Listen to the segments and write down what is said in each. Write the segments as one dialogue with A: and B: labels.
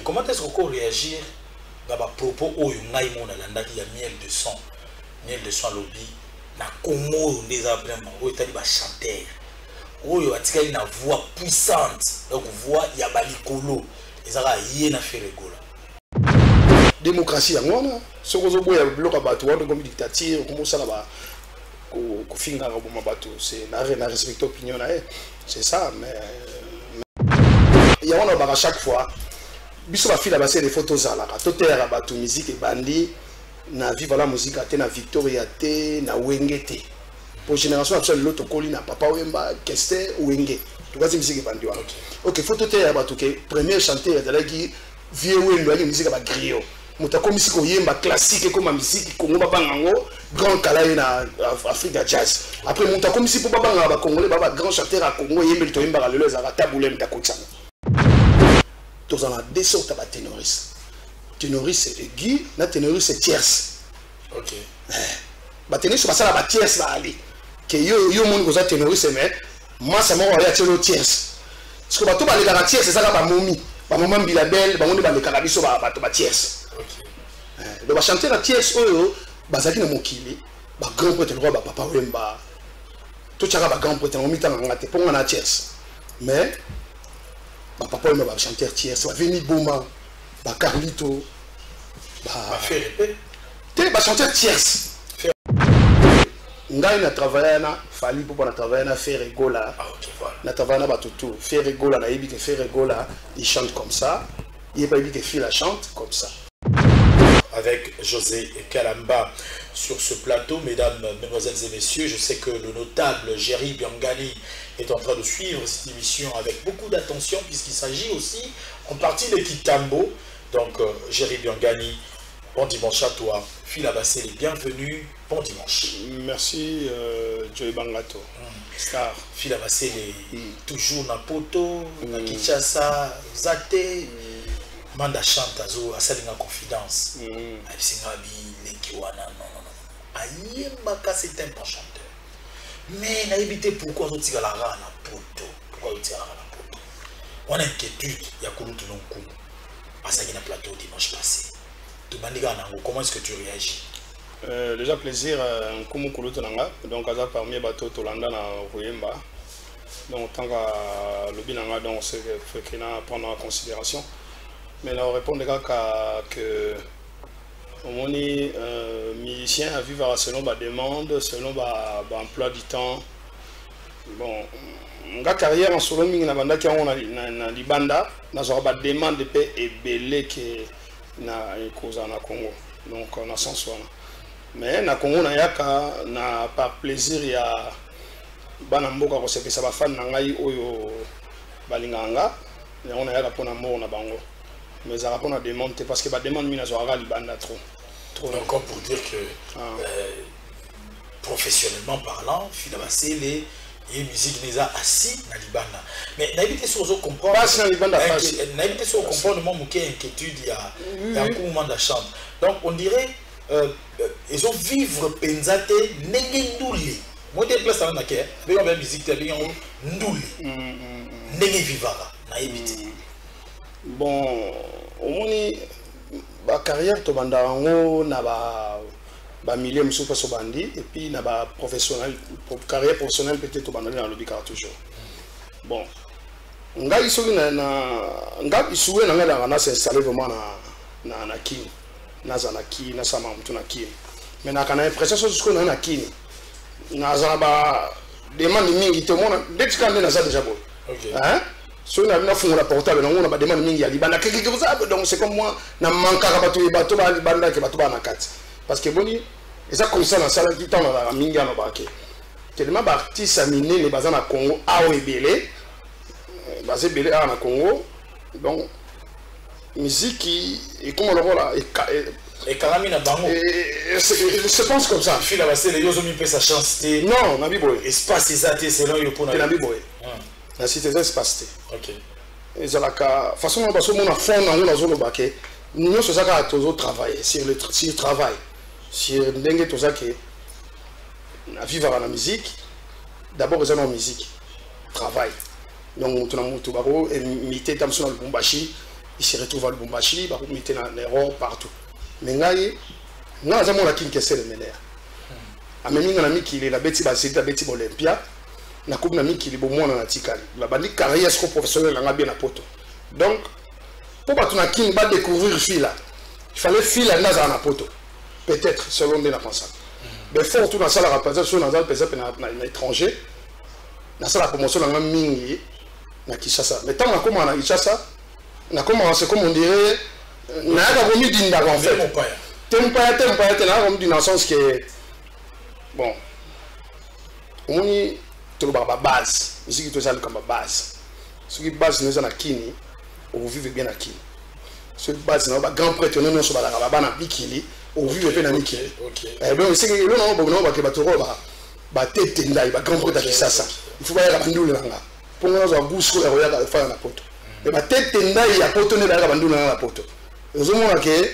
A: comment est-ce qu'on réagir dans les propos où il y a miel de son lobby na Congo des appellements où il y a des chanteurs où il y a une voix puissante donc voix il y a balikolo ils ont rien à faire rigola
B: démocratie en on ce que vous voyez bloc à bateau comme dictature comme ça là-bas au finga comme bateau c'est n'a rien à respecter opinion là c'est ça mais il y a on à chaque fois biso ba fila basé les photos à la toter bateau musique et bandi na vive la musique até na Victoria té na Wengete pour génération actuelle l'autre colline papa Wemba Keste Wenge tu vois musique et bandi OK photo té bateau que premier chanteur de la qui vieux Wenge la musique ba griot mutako musique oyemba classique comme musique Congo babango grand kalaye na Africa jazz après mutako musique pour babanga ba congolais ba grand chanteur à Congo yembe to yemba lelo za tabule mtakotsa tous en a deux sortes de ténoristes. Ténoriste c'est aigu, na ténoriste c'est tierce.
A: OK.
B: Ba ténoriste c'est ça la tierce va aller. Que yo monde ko ténoriste mais moi ça m'a aller à tierce. Parce que ba to ba les garanties c'est ça la ba momi. Ba maman bilabel, ba monde ba les carabiso ba tierce.
A: OK.
B: Donc ba chanter la tierce oyo ba zaki na mokili, ba grand prêtre roi ba papa Wemba. Tout ça ba grand prêtre on mitanga ngate ponga na tierce. Mais papa il m'a chanter tierce, va venir Boma, ba Carlito,
A: ba faire
B: te ba chanter tierce. Ngai na travailler na fali pour na travailler na faire rigola.
A: Ah OK voilà.
B: Na travailler na batutu, faire rigola na yebi que faire rigola, il chante comme ça. Il pas dit que fille la chante comme ça.
A: Avec José Kalamba sur ce plateau, mesdames, mesdemoiselles et messieurs, je sais que le notable Jerry Biangani est en train de suivre cette émission avec beaucoup d'attention puisqu'il s'agit aussi en partie de Kitambo. Donc, Jerry Biangani, bon dimanche à toi. Phil Abassé, bienvenue, bon dimanche.
B: Merci, Joey Bangato. Star.
A: Phil Abassé, toujours na poto, na Kinshasa, Zate. Manda chante à salinga confidence. C'est un bon chanteur. Mais n'a évité pourquoi tu tires la rana na poto. Pourquoi tu tires la rana na poto. On a une inquiétude, il y a Kouloutou Nonkou. Parce qu'il y a un plateau dimanche passé. Comment est-ce que tu réagis?
B: Déjà plaisir, Nkoumou Kouloutou Nanga. Donc, à parmi les bateaux, Tolanda na Royemba. Donc, tant que le binanga, donc, c'est qu'il faut prendre en considération. Mais là, on répond que on est musicien à vivre selon ma demande, selon mon emploi du temps. Bon, ma carrière en solo, qui na libanda, na une demande de paix et belé que na cause na Congo. Donc on a sens soin. Mais na Congo na par plaisir il y a banamboka ko que ça va fan na ngai oyo balinganga, on a ya pour na mort na bango. Mais ça répond à des demandes parce que la demande mina zoara libanda trop.
A: Donc comme pour dire que professionnellement parlant, finalement c'est les musiques les a assis dans libanda. Mais n'habitez sur eux comprendre.
B: Pas dans libanda.
A: N'habitez sur comprendre moi mon inquiétude il y a un moment de chante. Donc on dirait ils ont vivre penzate nengenduli. Moi des places dans laquelle mais on va musique de bien nduli. Nenge vivara n'habitez.
B: Bon, au moins, ma carrière, tu as milieu de bandi et puis na professionnel, carrière professionnelle peut-être dans le bicart toujours. Bon, nga isogi nga isuwe na s'installer vraiment na kini, na zanaki, na sama mtu na kini. Mais na kana impression sur ce qu'on a na kini. Na zaba demande mingi tout le monde dès que quand na za déjà bon.
A: OK.
B: Hein? Si on a la portable, on a demandé mingi libanda donc c'est comme moi na manka ka bato ba libanda ke bato ba na kati parce que boni eza comme ça na sala qui temps na mingi na ba ke tellement ba artiste aminé les bazana Congo awe belé basé belé na Congo donc musique et comment le rôle
A: et Karamina Bango
B: je pense comme ça
A: Phil Abassé les yozo mi pe sa chance
B: non na biboy
A: espace exacté selon yo pour
B: na biboy la cité espace.
A: OK.
B: Et ça la façon parce que mon enfant dans la zone baké nous sommes ça toujours travailler sur le travail sur dengue tout ça que à vivre à la musique d'abord ils ont la musique travail donc on a mutu baro et mité tam sur le bombashi il se retrouve à Lubumbashi, bah, il était en erreur partout. Mais ngai, n'a jamais la king kessel le mener. A même un ami qui est la bêtise basée, la bêtise Olympia, na coupe ami qui est bon moi dans la tikali. La bandi carrière sco professionnel n'a bien à poto. Donc, pour pas ton king va découvrir fil là, il fallait fil là dans la poto. Peut-être selon des pensants. Mais faut tout dans ça la représentation dans le pays à l'étranger. Dans ça la promotion dans même mingi na Kinshasa. Mais tant qu'on a Kinshasa, na commencé comme on dirait na pas voulu dinda en fait. Tempaya, na comme dans le sens que bon, on y tout le base, musique tout ça comme base. Ce qui base nous en a kini, on vit bien à kini. Ce base na grand prêtre non sur la bana bikili. Au vu de Mikili. Eh bien, c'est que le nom de Babatoro, tête il va grand prêtre à Kinshasa. Il faut pas y aller là. Pour nous, on a goût sur la royale à faire la poto. Et ma tête il y a poto ne va pas la poto. Nous avons que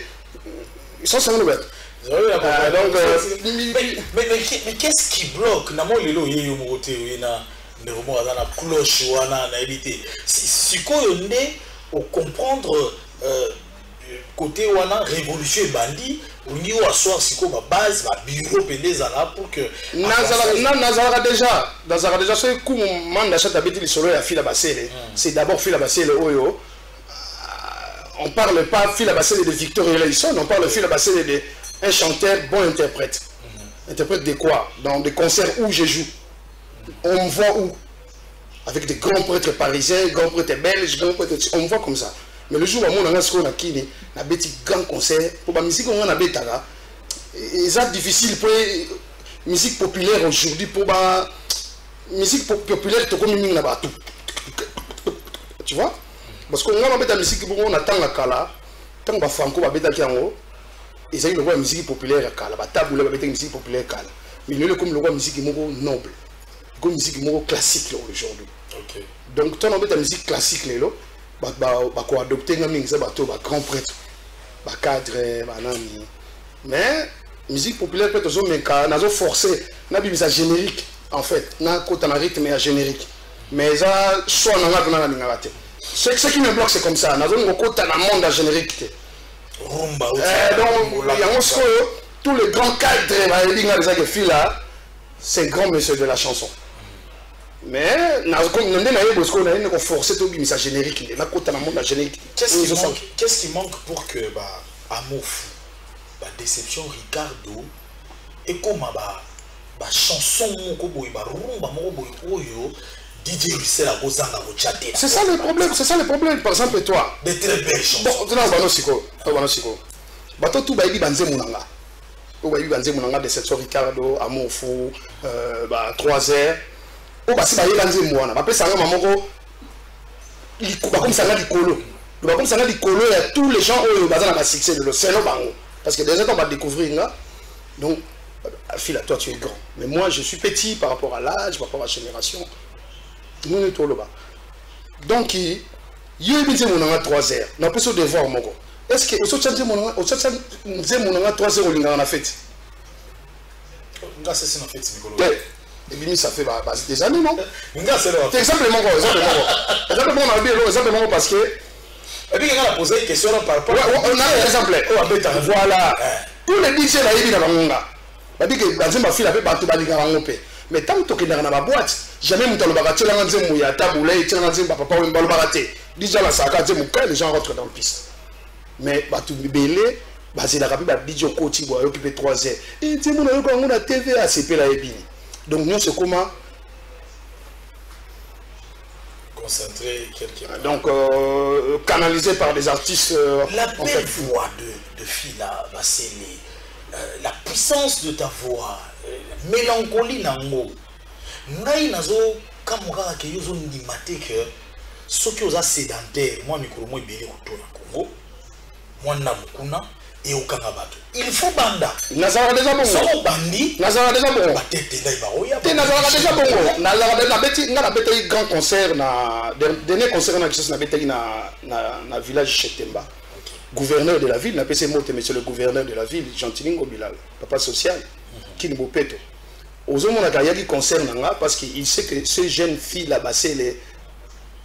B: ils sont sans nouvelles.
A: Mais qu'est-ce qui bloque? Namo lelo yeyo moté na nderomo na cloche wana na éviter. Si ko yonde au comprendre côté wana révolution bandi au niveau asseoir si ko base ba bureau pendeza là pour que
B: nazara déjà ce coup manda chata beti lisolo ya fila basele c'est d'abord fila basele oyo on parle pas fila basele de Victor Eleison, on parle fila basele de un chanteur bon interprète. Interprète de quoi? Dans des concerts où je joue. On me voit où? Avec des grands prêtres parisiens, grands prêtres belges, grands prêtres... On me voit comme ça. Mais le jour où on a un kini, on a des grands concerts, pour la musique on a des tagas, c'est difficile pour la musique populaire aujourd'hui, pour la musique populaire, tu comme une là-bas, tu vois? Parce qu'on a la musique, on attend la kala, tant que Franco va bêta qui en haut, ils ont la musique populaire à kala, la table la musique populaire kala. Mais nous comme le musique noble, comme musique classique aujourd'hui. Donc tu as la musique classique là. Bah adopter ngami ça bateau bah grand prêtre bah cadre bah nani mais musique populaire peut toujours mais quand nazo forcé na bimisa générique en fait na côté na rythme et générique mais ça soit na ngate ce qui me bloque c'est comme ça nazo côté na monde générique
A: rumba
B: donc il y a tous les grands cadres bah linga les que fil là c'est grand monsieur de la chanson. Mais comme nous avons forcé tout le générique,
A: qu'est-ce qui manque pour que Amour Fou, Déception Ricardo et comme chanson
B: c'est ça le problème, par exemple toi.
A: Des très belles chansons.
B: Bon, Déception Ricardo, Amour Fou, 3 heures. Oh bah si bah yélanze mouana, bah ça nga mamoko, comme ça nga likolo, bah comme ça nga likolo il y a tous les gens où bah ça n'a succès de l'océan bango, parce que déjà on va découvrir là, donc fille à toi tu es grand, mais moi je suis petit par rapport à l'âge, par rapport à la génération, nous on est tout là-bas, donc il y a bien mon 3 heures, n'a pas ce devoir moko, est-ce que au sortir mon 3 heures au linga en a fait,
A: nga c'est en fait Nicolas.
B: Et puis ça fait des années, non?
A: C'est
B: exemplement parce que.
A: Et puis quand on a posé une question par rapport
B: on a un exemple. Voilà. Tous les DJ là, ils ont un dans ma fille avait battu mais tant que tu es dans la boîte, jamais tu as battu la nzembo ya taboulé, tu as nzembo papa ou mbalo baraté. Déjà la saka nzembo les gens rentrent dans le piste. Mais battu belé, c'est la rapide DJ coaching boy occupé 3 heures. Et nzembo na yo ko ngona TV ACP la ebini. Donc nous c'est comment
A: concentrer quelque part.
B: Donc canalisé par des artistes.
A: La belle voix de Fila Basele, la puissance de ta voix, la mélancolie nango. Ngai nazo kamura ke yozo ndimate que ceux qui ont sédentaire, moi micro moi belé auto na Congo, moi na mukuna. Et au Kanabato. Il faut banda.
B: Nazara déjà bon.
A: Sans bandi.
B: Nazara déjà bon.
A: Nazara
B: déjà bon. Nazara beti grand concert na dernier concert na Kinshasa na beti na village Chetemba. Gouverneur de la ville, na PC mote monsieur le gouverneur de la ville, Jean-Tilingo Bilal, papa social, qui nous beau Ozomo na kaya qui concert nanga parce qu'il sait que ce jeune fille là-bas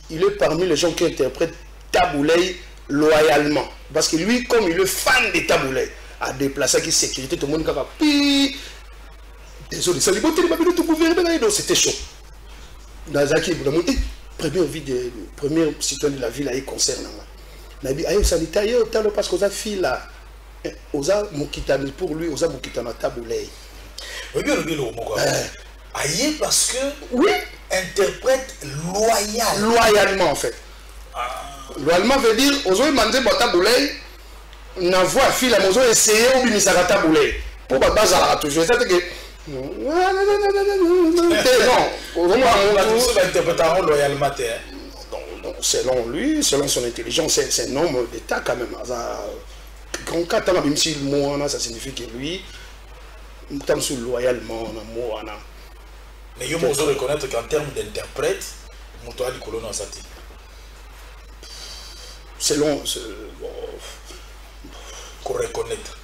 B: il est parmi les gens qui interprètent Taboulay loyalement. Parce que lui, comme il est fan des taboulets, a déplacé avec sécurité, tout le monde a dit, désolé, ça lui a dit, tout gouvernement, c'était chaud. Dans Zaki, première vie de premier citoyen de la ville, il concerne. Il a dit, aïe, sanitaire, parce que sa fille là, pour lui, osa mokitana taboulet.
A: Aïe, parce que
B: oui,
A: interprète loyal.
B: Loyalement en fait. Loyalement veut dire, osa mande taboulet, na voix fille la mozo essayer ou bien ça taboulet. Pour pas baser à toujours. C'est que non,
A: loyalement.
B: Selon lui, selon son intelligence, c'est un homme d'État quand même. Quand même si le mot ça signifie que lui, tant sous loyalement,
A: mais il faut reconnaître qu'en termes d'interprète, Moutoua du colon Sati.
B: Selon.
A: Qu'on reconnaître.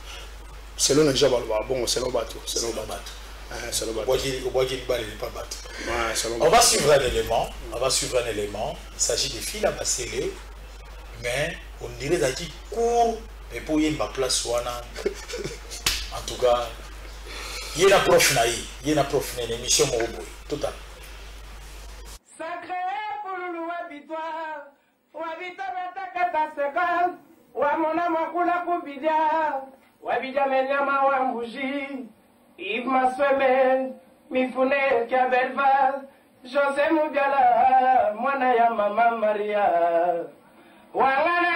B: Selon les gens, bon, selon Batou.
A: On va suivre un élément. Il s'agit des filles à passer, mais on dirait qu'il court et pour y ma place en tout cas, il y a un prof une émission total.
C: Sacré pour le habitoire, ou habitant Kataseka, ou à mon amakula Kubidia, ou habitant Menyama ou Ambouji, Yves Masweben, Mifune Kiabelval, José Moubiala, Mwanaya Mama Maria, Wangana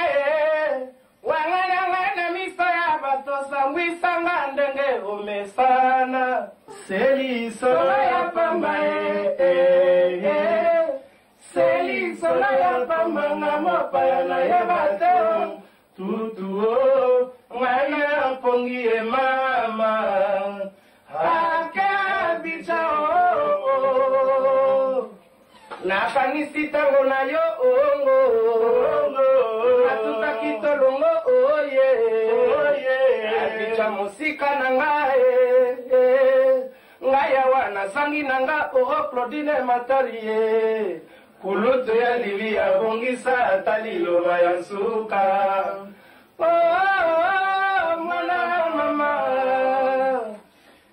C: Wangana Misaya Batosa, Wisanga Ndenge Umesana, Seli Solaya Pambae, Seli Solaya Pambanga Mopayana Yabateo, Tutuo, Wana Pongi Mama, Nakanisi tango na yo ongo Atuta kitolongo oye Abicha musika na ngae Ngaya wana zangi na nga oro Claudine Matarie Kuluto ya lili abongisa atalilo ya nsuka Mwana mama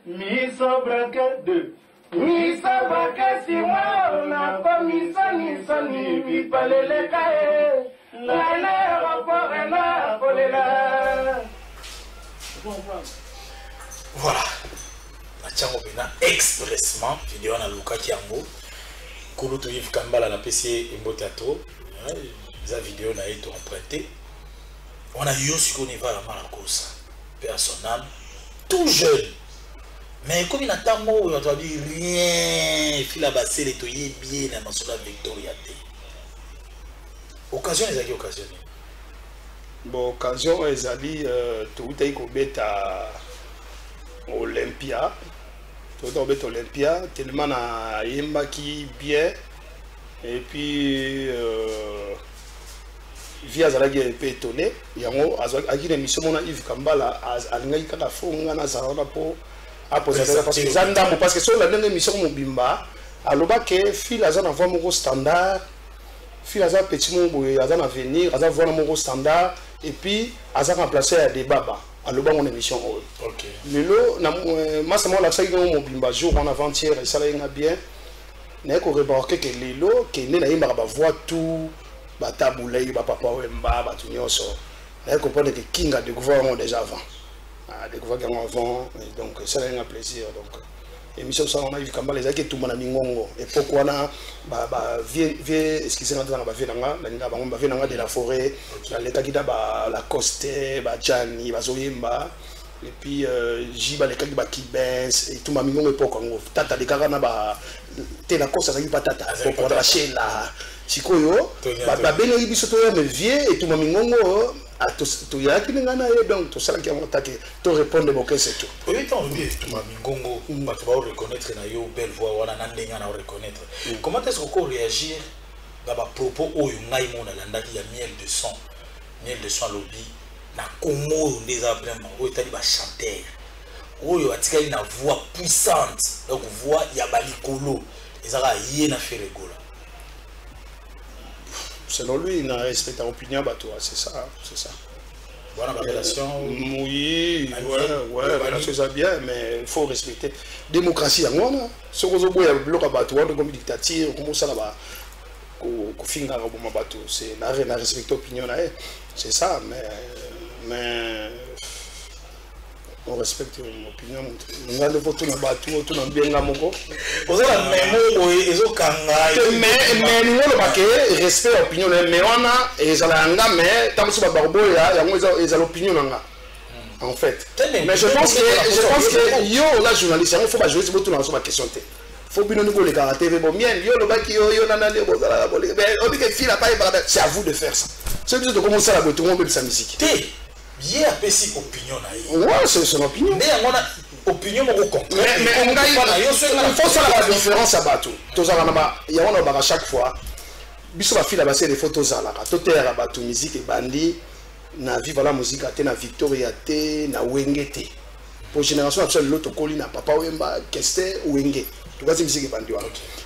C: Miso braquette de Miso braquette si moi na commission ni soni mi palele kae la l'aéroport na kolela.
A: Voilà. Na tchango bena expressement vidéo na luka kiango. Kuluto Yves Kambala na PC Imbotato. La vidéo na été empruntée. On a eu ce qu'on y va la malakosa. Personnel, tout jeune. Mais comme il a tant mot, il a dit rien. Il file à basser les toyers bien dans la Victoria. Occasion les amis occasionnés.
B: Bon, occasion les amis, tout est combien à Olympia. Tout est Olympia. Tellement na yemba qui bien. Et puis via Zalagi un peu étonné. Il y a une émission mon Yves Kambala à l'ingénieur fonga na sarona po. Parce que sur la dernière émission Mobimba, alors que fil azan avoir mon standard, fil azan petit mon azan à venir, azan voir mon standard et puis azan remplacer à des baba. Alors mon émission.
A: OK.
B: Mais là, moi ça m'a laissé mon Mobimba jour en avant-hier et ça l'a bien. N'est qu'on remarque que les lots qui n'est pas y voir tout, ba taboulé, ba papa wemba, ba tout nyoso. N'est comprendre que King a découvert déjà avant. Découvert avant, donc ça a un plaisir. Donc, émission ça on a vu quand les amis tout le monde a mingongo et pourquoi na vieux excusez-moi dans la vie de la forêt, les kakida la coste, ba Jani, ba Zoyemba et puis jiba les kakida kibens et tout ma mingongo époque en tata les karana ba te la coste ça y pas tata pour la chela sikoyo ba beno yibiso to me vieux et tout ma mingongo tout y a qui n'a donc tout ça qui a attaqué tout répondre bon c'est tout
A: oui tant bien tout ma mingongo pas tu vas reconnaître na yo belle voix wala nandenga na reconnaître comment est-ce qu'on réagir dans ba propos oyo ngai mona landaki ya miel de son lobby na Congo des vraiment oyo tali ba chanteur oyo atikali na voix puissante donc voix ya balikolo ezaka yé na faire rigola
B: selon lui, il respecte l'opinion, c'est ça.
A: Bonne relation.
B: Oui, ouais, relation ça bien, mais il faut respecter. Démocratie, on a. Ce qu'on a un bloc à battre, comme dictature, comme ça là-bas, c'est n'a respecté l'opinion, c'est ça, mais on respecte l'opinion. On a le vote dans bateau, tout dans bien la moko.
A: Vous avez la même ils ont
B: mais nous le respect l'opinion, mais on a ils ont la mais tant que c'est barbo ils ont l'opinion en fait. Mais je pense que yo la journaliste, il faut pas jouer sur tout dans question. Faut bien nous les caractères bon bien yo le bac yo nana le bon mais on dit que fille la pas c'est à vous de faire ça. C'est juste de commencer à la tout le monde de sa musique.
A: Bien apprécié opinion
B: ouais c'est son opinion
A: mais on a opinion au contraire
B: mais il faut ça la différence à bateau tous ça là il y a on a chaque fois biso ba fille là c'est des photos à la toter à bateau musique et bandi na vive la musique até na Victoria té na Wengete pour génération actuelle l'autre colline papa Wemba Keste Wenge tu vois c'est musique bandi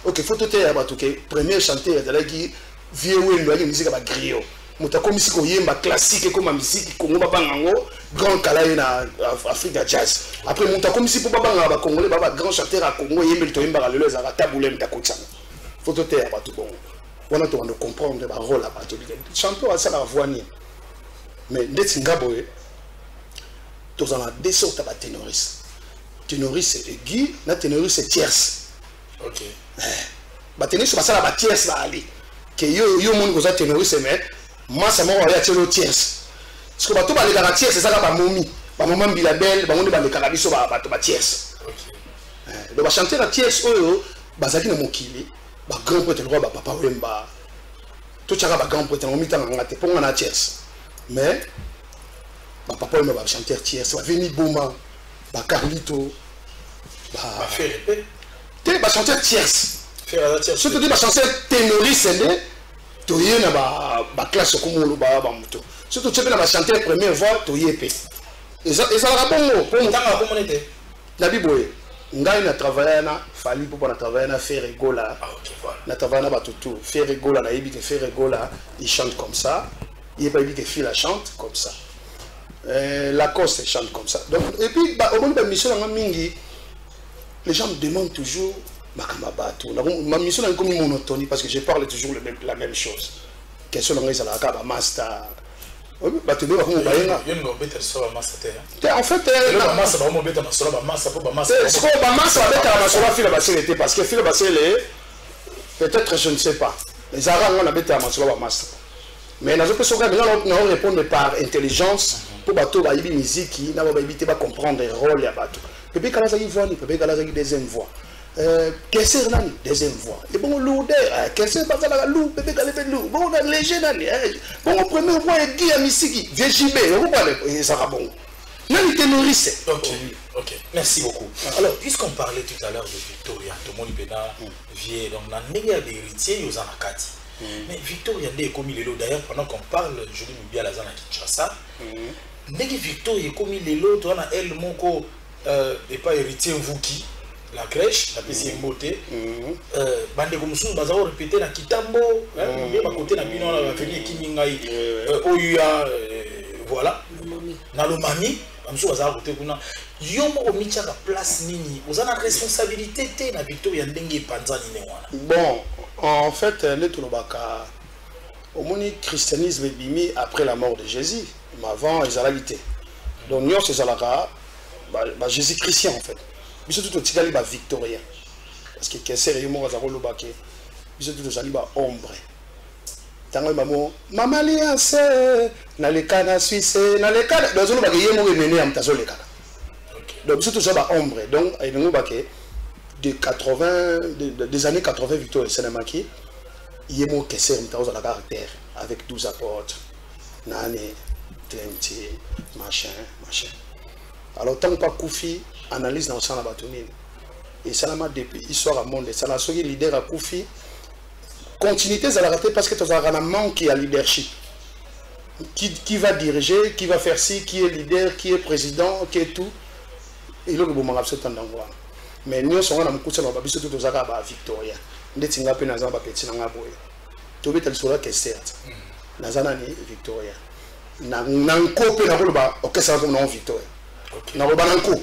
B: OK photo té à bateau que premier chanteur de la qui vieux Wenge la musique ba griot muta comme si koyemba classique comme musique Congo babango grand kalaye na Afrique jazz après muta comme si pour babanga ba congolais baba grand chanteur à Congo yembe to yemba lelo za tabule mtakotsa photo te ya batu bon on to comprendre ba rôle là batu chanteur à ça la voix ni mais ndeti ngaboye to za la deux sortes ba ténoris c'est aigu na ténoris c'est tierce
A: OK
B: ba ténoris ba ça la ba tierce ba ali que yo mon ko za ténoris mais moi ça m'a envoyé à tiers parce que bato ba les garanties c'est ça là ba momi ba maman bilabel ba on ba les carabiso ba bato ba tiers donc ba chanter la tiers oyo ba zaki na mokili ba grand prêtre le roi ba papa Wemba to chaka ba grand prêtre ngomita ngate ponga na tiers mais ba papa Wemba ba chanter tiers ba veni boma ba Carlito
A: ba faire
B: te ba chanter tiers
A: faire la tiers
B: surtout ba chanter ténoris toye na ba classe comme le ba muto surtout tu peux na chanter première voix toye pe et ça la bongo pour
A: mon temps comment était
B: la biboye ngai na travailler na fali pour na travailler na faire rigola na travailler na batutu faire rigola na yebi que faire rigola il chante comme ça il pas dit que fille la chante comme ça Lacoste chante comme ça donc et puis au moment de mission na mingi les gens me demandent toujours ma mission est comme monotonie parce que je parle toujours la même chose. Question de la master. En fait, parce que peut-être je ne sais pas. Les Arabes ont habité à master. Mais nous allons répondre par intelligence pour bateau la musique qui n'a pas évité de comprendre le rôle de bateau. Peut-être qu'elle a une voix, peut-être qu'elle a une deuxième voix. Qu'est-ce que c'est deuxième voix et bon lourdeur qu'est-ce que c'est la loup bébé galé loup bon la léger nani bon premier voix est Guy Amisiki VJB vous parlez ça va bon nani ténoris
A: OK merci beaucoup alors puisqu'on parlait tout à l'heure de Victoria tout le monde bena vieux donc la nègre héritier aux anakati mais Victoria n'est comme il est d'ailleurs pendant qu'on parle je dis bien la zone à Kinshasa nègre Victoria comme il est l'autre on a elle moko et pas héritier vous qui la crèche, la PC beauté. Bande comme ça, bazao répéter na Kitambo, bien à côté na bino la famille Kiningai, Oya, voilà. Na lo mami, amso bazao côté kuna. Yomo omicha la place nini. Vous avez la responsabilité té na Victoria ndenge panza ni wana.
B: Bon, en fait, le tulobaka au moni christianisme bimi après la mort de Jésus, mais avant ils allaient lutter. Donc nous c'est zalaka, Jésus chrétien en fait. Biso tout tikali ba victorien parce que qu'est-ce que moi za ko lobake biso tout zali ba ombre tango mamo mama liance na le kana suisse na le kana dans le bagé yemo mené am tazo le kana donc biso tout ça ba ombre donc ay ngo baké de 80 des années 80 Victor Senamaki yemo qu'est-ce que la caractère avec 12 apôtres nane 20 machin alors tant pas Koufi analyse dans le sang et ça l'a depuis histoire à monde ça l'a soigné leader à Koufi continuité ça l'a raté parce que tu as un manque à leadership qui va diriger qui va faire ci qui est leader qui est président qui est tout et là le bon absolument d'envoi mais nous sommes dans le coup ça va biso tout ça va Victoria ndetinga pe na za ba petit na boye tobeta lisolo Kester nazanani Victoria nanko pe na koloba orchestre comme non Victoria na roba nanko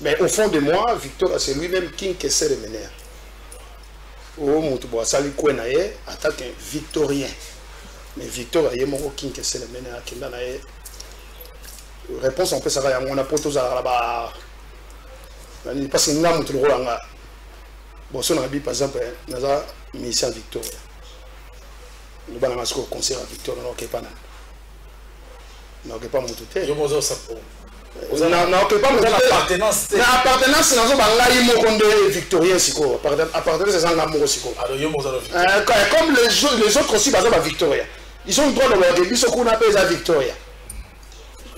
B: mais au fond de moi Victoria c'est lui-même King Kester Menea o mutu bo asali kwena ye attaque victorien mais Victoria ye moko King Kester Menea kinda na ye réponse en fait ça va on a poto za là-bas parce que nga mutu rolanga bon si on a dit par exemple naza Michel Victoria nous allons au concert à Victoria non pas non pas mutu te
A: yo mozo sapo
B: non pas mutu
A: appartenance
B: appartenance nazo bangai moko de victorien siko appartenance c'est un amour siko
A: alors yo mozo
B: comme les autres aussi baza ba Victoria ils ont le droit de leur début ce qu'on appelle la Victoria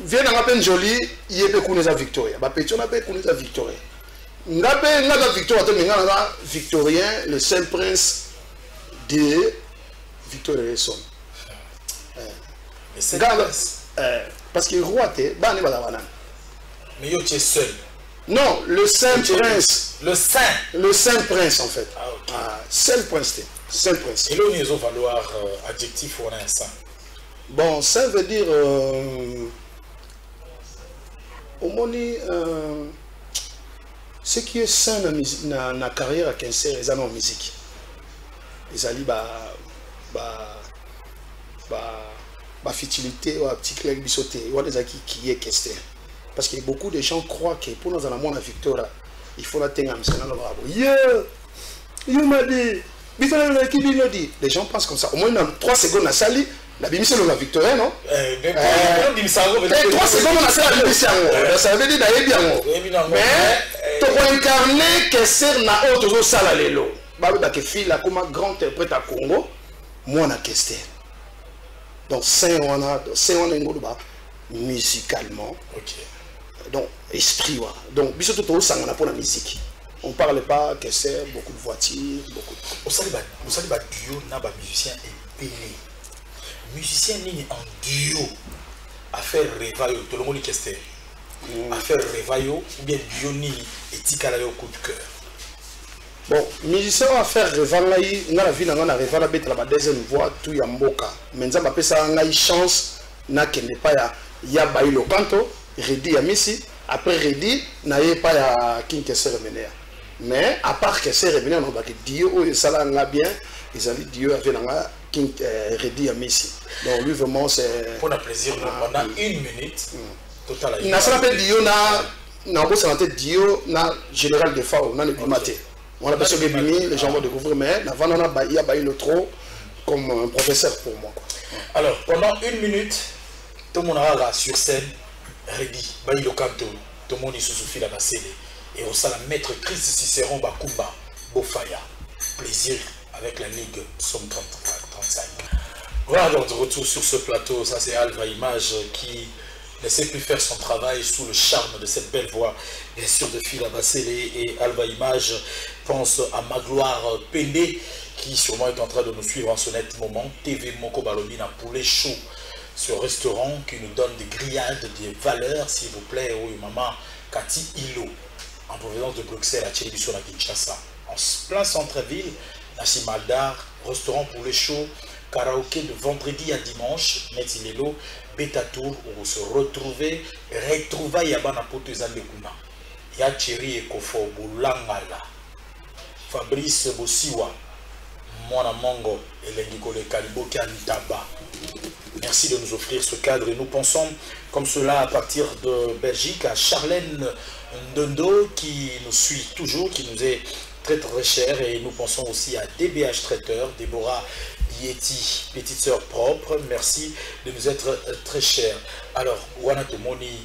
B: vient dans peine joli yebe kuneza Victoria ba petit on appelle kuneza Victoria ngape ngaza Victoria te ngana victorien le saint prince de Victoria Resson parce que roi te ba ne ba wana
A: mais yo tu es seul
B: non le saint prince
A: le
B: saint prince en fait seul prince te saint prince
A: et là ils ont valoir adjectif ou un saint
B: bon ça veut dire au moni ce qui est sain dans la carrière à Kester c'est en musique les ali futilité ou petit clé bisoté ou des acquis qui est Kester parce que beaucoup de gens croient que pour nous en avoir la victoire il faut la tenir il m'a dit les gens pensent comme ça au moins dans 3 secondes à Sali la bimise la victoire non 3 secondes on a fait la bimise ça veut dire d'aller bien mais tu peux incarner Kester na autre sala lelo ba ke fille comme grand interprète à Congo moi na Kester donc c'est on a ngoluba musicalement donc esprit donc biso tout ça on a pour la musique on parle pas Kester beaucoup de voitures beaucoup
A: vous savez duo na ba musicien et musicien ni en duo à faire Revayo tout le monde Kester à faire Revayo ou bien duo ni etikala yo coup de cœur
B: bon musicien à faire Revayo na la vie na na Revayo bête la deuxième voix tout ya mboka mais nzamba pesa ngai chance na kende pa ya bailo kanto Redi ya Misi après Redi na ye pa ya King Kester Menea mais à part Kester Menea on va que Dio et ça là bien ils ont dit Dieu avait nga King Redi ya Misi donc lui vraiment c'est
A: pour un plaisir pendant 1 minute total
B: na ça appelle Dio na ko ça Dio na général de Fao na le maté on a besoin de bimi les gens vont découvrir mais na vana na il y a le trop comme un professeur pour moi quoi.
A: Alors pendant 1 minute tout le monde là sur scène Redi bailo kanto tout le monde se soufie la basele et au sala maître Christ Cicéron Bakumba Bofaya plaisir avec la Ligue Somme 35. Voilà donc de retour sur ce plateau, ça c'est Alva Image qui ne sait plus faire son travail sous le charme de cette belle voix, bien sûr de Fila Basselé et Alva Image pense à Magloire Pendé qui sûrement est en train de nous suivre en ce net moment. TV Moko Balobina Poulet Chaud, ce restaurant qui nous donne des grillades, des valeurs s'il vous plaît, oui maman Cathy Hilo en provenance de Bruxelles à Tchélibiso à Kinshasa, en plein centre-ville. Maldar, restaurant pour les shows, karaoké de vendredi à dimanche, Metilelo, Beta Tour, où vous se retrouvez, retrouvailles Yabana Poteza Lekuna, Yachiri et Kofo, Boulangala, Fabrice Bossiwa, Mona Mongo et Lengikole Kalibo Kantaba. Merci de nous offrir ce cadre et nous pensons comme cela à partir de Belgique à Charlène Ndondo qui nous suit toujours, qui nous est très très cher et nous pensons aussi à DBH Traiteur, Déborah Yeti, petite sœur propre, merci de nous être très cher. Alors, wana tomoni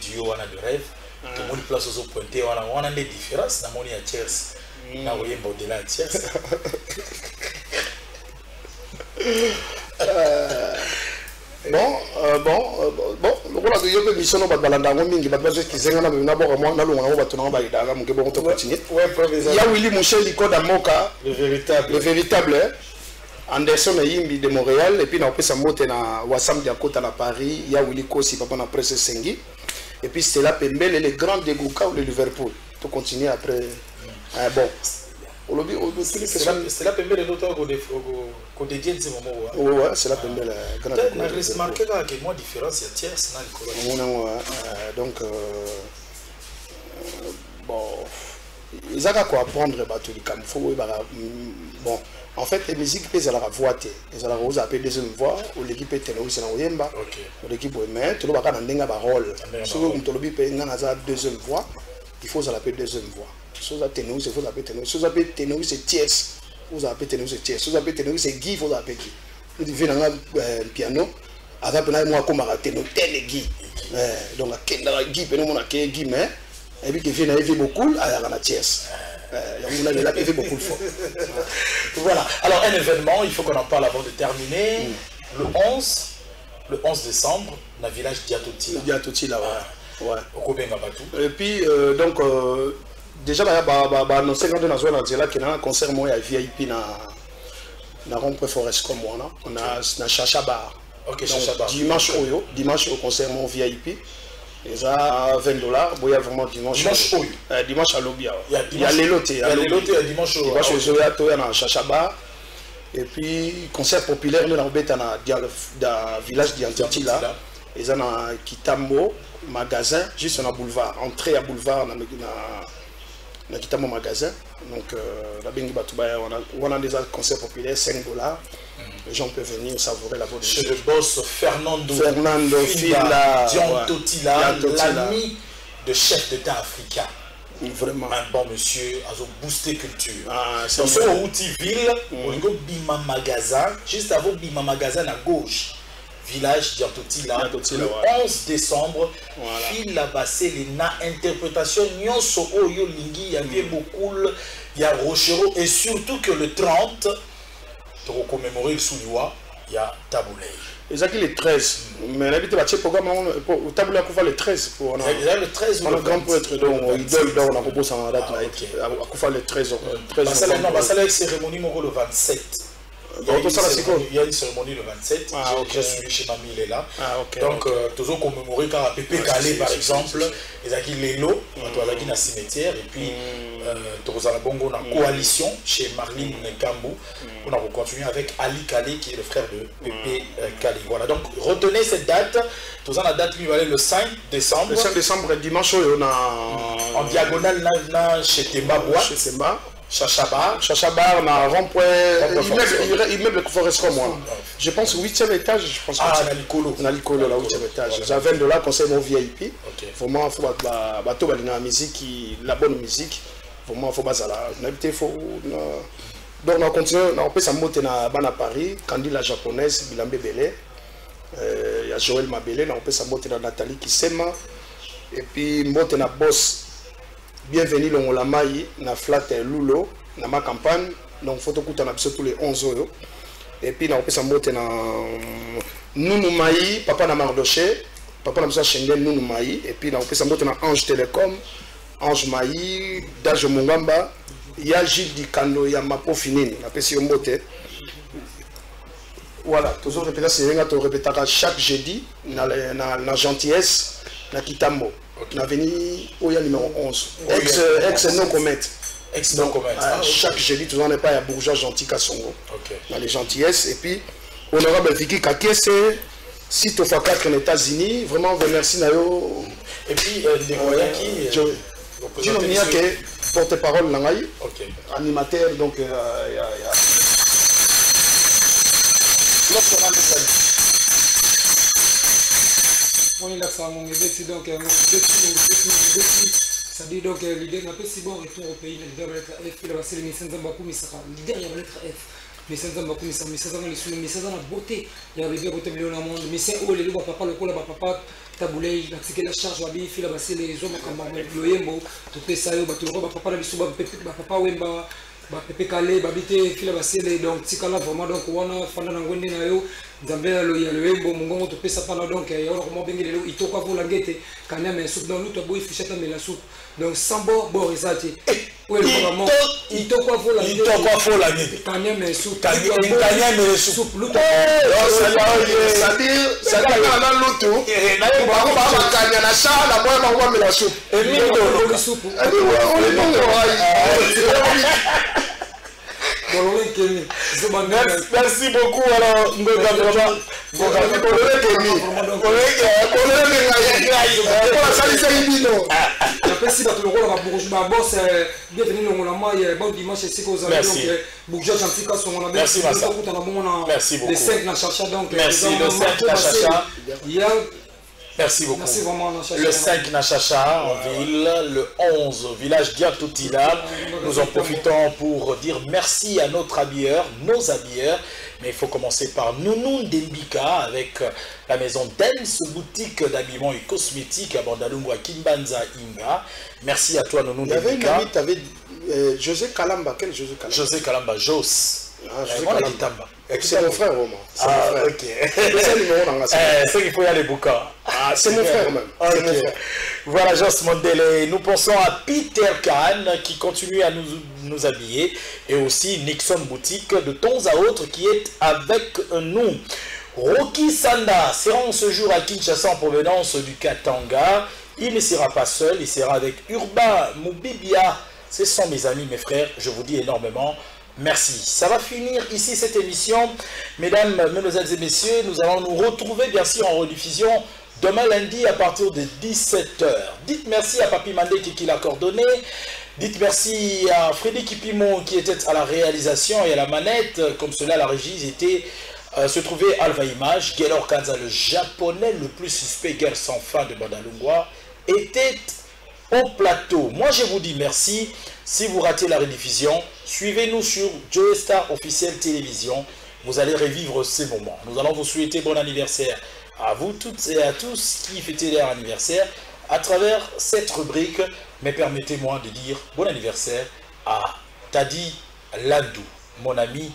A: duo wana de rêve, tomoni place aux pointés, wana des différences, na moni à Thiers, na voyez Bondela à Thiers.
B: Bon, le rôle de Yobe mission va balanda mingi ba besoin qui zenga na bora moi na longa ba tona ba idanga muke bon to continuer. Ouais, professeur. Ya Willy Michel Likoda Moka, le véritable Anderson Yimbi de Montréal et puis na pesa mote na Wasam dia Kota na Paris, ya Willy Kosi papa na presse Sengi et puis c'est là Pembele les grands de Gouka ou de Liverpool. To continuer après bon.
A: C'est la première de notre qu'on dédie de ce moment.
B: Ouais, c'est la première.
A: On a remarqué qu'il y a une différence, il y a tierce.
B: Donc, bon, ils ont quoi apprendre tout le camp. Bon, en fait, les musiques peuvent la voix, ils ont la deuxième voix, ou l'équipe est ténor, c'est la l'équipe mais tu dois pas dans rôle. Si vous avez deuxième voix, il faut l'appeler deuxième voix. Si vous avez ténor, il faut l'appeler ténor. Si vous avez ténor, c'est tierce. Vous avez ténor, c'est tierce. Si vous avez ténor, c'est Guy, il faut l'appeler Guy. Vous venez dans un piano, avec moi comme un ténor, tel Guy. Donc, Guy, on a Guy, mais et puis qui vient beaucoup, à la tierce.
A: Voilà, alors un événement, il faut qu'on en parle avant de terminer. Le 11 décembre, dans le village Diatoti.
B: Diatoti là, ouais.
A: Et
B: puis, donc, déjà, dans 50 ans, on a un concert VIP dans Rond Forest comme moi. On a Chacha Bar. Dimanche au concert VIP. Il y a $20, il y a vraiment dimanche à l'Obia. Il y a l'éloté. Il y a dimanche au Chachabar. Et puis, concert populaire, nous avons dans le village d'Iantati là. Il y a un Kitambo, magasin, juste dans le boulevard. Entrée à boulevard, dans le Kitambo magasin. Donc, on a des concerts populaires, $5. Les gens peuvent venir savourer la bonne
A: chez le boss Fernando
B: Fila,
A: Totila, l'ami de chef d'État africain.
B: Vraiment.
A: Un bon monsieur, a boosté culture.
B: C'est
A: un outil ville, on a Bima Magasin, juste avant Bima Magasin à gauche. Village Diatotila, le 11 décembre, il a passé l'interprétation Nyonso Oyo Lingi, il y avait beaucoup, il y a Rochero, et surtout que le 30, pour commémorer le Souliwa, il y a Taboulay.
B: Exactement le 13. Mais l'habitude de le programme, au Taboulay, on va le 13.
A: Le 13
B: on a grand poète, donc on a proposé en date. On va le 13.
A: Non, parce que la cérémonie le 27. Il y a une cérémonie le 27. J'ai suivi chez Mamie, il est là. Donc, toujours commémorer quand Pépé Calais, par exemple, ils ont les lots, dans le cimetière, et puis Bongo dans la coalition chez Marlene Nkambu. On a continué avec Ali Calais, qui est le frère de Pépé Calais. Voilà, donc retenez cette date. Toujours la date, lui, le 5 décembre.
B: Le 5 décembre, dimanche, on a
A: en diagonale chez Temba Bois. Chachabar,
B: on a un rond-point, immeuble Forest comme moi. Je pense 8e étage, je pense.
A: Ah, on a l'icolo.
B: On a l'icolo, là, 8e étage. J'ai $20, conseil mon VIP. Vraiment, il faut que la musique, la bonne musique. Vraiment, il faut que donc, on continue, on peut s'amuser à Paris, Candy la japonaise, Bilambe Belé. Il y a Joël Mabélé, on peut s'amuser à Nathalie Kisema. Et puis, Mote na Boss. Bienvenue dans la maille, na flat Lulo, dans ma campagne. Donc, photo coûte tous les 11 euros. Et puis, on peut s'amuser à Nounou Maï, papa na Mardoché, papa na Schengen, Nounou Maï. Et puis, on peut s'amuser à Ange Télécom, Ange Maï, Dage Mungamba. Il y a Gilles Dikando, il y a Mapo Finine, on appelle ça Mote. Voilà, toujours répéter, c'est chaque jeudi, dans la gentillesse, dans Kitambo. On a venu au numéro 11. Ex-non-commet. Chaque jeudi, tout le monde n'est pas à Bourgeois Gentil Kassongo. Dans les gentillesses. Et puis, honorable Vicky Kakese, site au FA4 aux États-Unis. Vraiment, on remercie Nayo.
A: Et puis, des moyens qui.
B: Dino Miyake, porte-parole Langaï. Animateur, donc il y a.
D: On est là, ça mon bêtis donc ça dit donc l'idée n'a pas si bon retour au pays leader lettre F il va passer les messages d'Ambakou mais ça derrière la lettre F messages d'Ambakou mais ça messages dans les sous messages dans la beauté il y a bébé beauté million au monde mais c'est oh les lois papa le cola papa Taboulay c'est que la charge va bien il va passer les hommes comme le yembo tout ça yo tout le papa la bisu papa wemba Pépé Calais babité fila basele donc tikala vraiment donc wana fanda na ngwende na yo nzambe lo ya le wembo mungongo to pesa pana donc ya wana ko bengele lo itoka vola ngete kanya mais soupe dans l'autre boy fichata mais la soupe donc sambo bo resati ouais vraiment itoka vola ngete kanya mais soupe
A: kanya mais soupe
B: l'autre ça dit na l'autre na yo ba kanya na ça la moi ma mais la soupe
D: et mi do soupe
A: Merci beaucoup. Alors, merci beaucoup.
D: Merci vraiment,
A: le 5 Nachacha en ville, le 11 au village Diatoutila. Nous en profitons pour dire merci à notre habilleur, nos habilleurs. Mais il faut commencer par Nounou Dembika avec la maison Dance, boutique d'habillement et cosmétiques à Bandalungu à Kimbanza Inga. Merci à toi Nounou Dembika.
B: Tu avais José Kalamba. Quel José Kalamba?
A: José Kalamba, Jos.
B: C'est mon frère, Romain.
A: Ah, ok. C'est qu'il faut y aller, Bouka.
B: Ah, c'est mon frère, même.
A: Okay. Mon frère. Voilà, Jos Mondele. Nous pensons à Peter Kahn qui continue à nous habiller. Et aussi Nixon Boutique de temps à autre qui est avec nous. Rocky Sanda sera en ce jour à Kinshasa en provenance du Katanga. Il ne sera pas seul, il sera avec Urbain Moubibia. Ce sont mes amis, mes frères. Je vous dis énormément merci. Ça va finir ici cette émission. Mesdames, mesdemoiselles et messieurs, nous allons nous retrouver bien sûr en rediffusion demain lundi à partir de 17 h. Dites merci à Papi Mandé qui l'a coordonné. Dites merci à Frédéric Kipimon qui était à la réalisation et à la manette. Comme cela, la régie était se trouvait Alva Image. Gaylor Kanza, le japonais le plus suspect, guerre sans fin de Bandalungwa, était au plateau. Moi, je vous dis merci. Si vous ratez la rediffusion, suivez-nous sur Joe Star officiel télévision. Vous allez revivre ces moments. Nous allons vous souhaiter bon anniversaire à vous toutes et à tous qui fêtez leur anniversaire à travers cette rubrique. Mais permettez-moi de dire bon anniversaire à Tadi Landou, mon ami